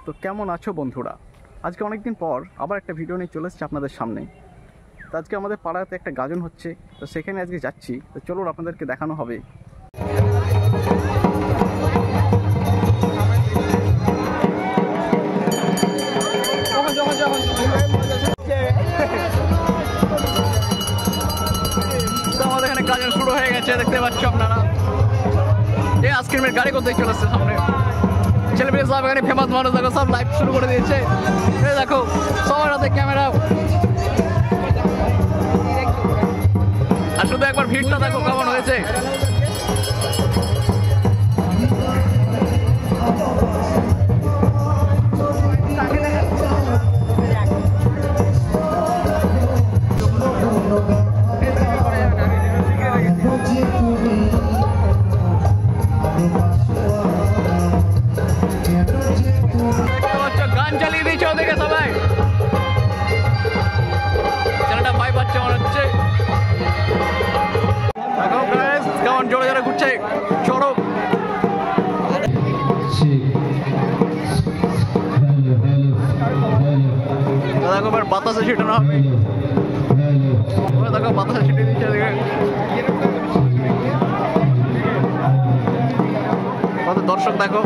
তো কেমন আছো বন্ধুরা? আজকে অনেকদিন পর আবার একটা ভিডিও নিয়ে চলে এসেছি আপনাদের সামনে। তো আজকে আমাদের পাড়াতে একটা গাজন হচ্ছে, তো সেখানে আজকে যাচ্ছি। তো চলুন আপনাদেরকে দেখানো হবে। তো আমাদের এখানে গাজন শুরু হয়ে গেছে, দেখতে পাচ্ছ আপনারা। এই আইসক্রিমের গাড়ি কোথায় চলে আসছে সামনে। ছেলেমেয়ে সব এখানে ফেমাস মানুষ দেখো, সব লাইভ শুরু করে দিয়েছে। এই দেখো সবার হাতে ক্যামেরা, আর শুধু একবার ভিড়টা দেখো কেমন হয়েছে। গান চালিয়ে দিয়েছে ওদিকে সবাই, ছেলেটা ভাই পাচ্ছে মনে হচ্ছে। কেমন জোরে জোরে ঘুরছে সড়ক। দেখো এবার বাতাসে ছিটানো হবে, দেখো বাতাসে ছিটিয়ে দিচ্ছে এদিকে। কত দর্শক দেখো।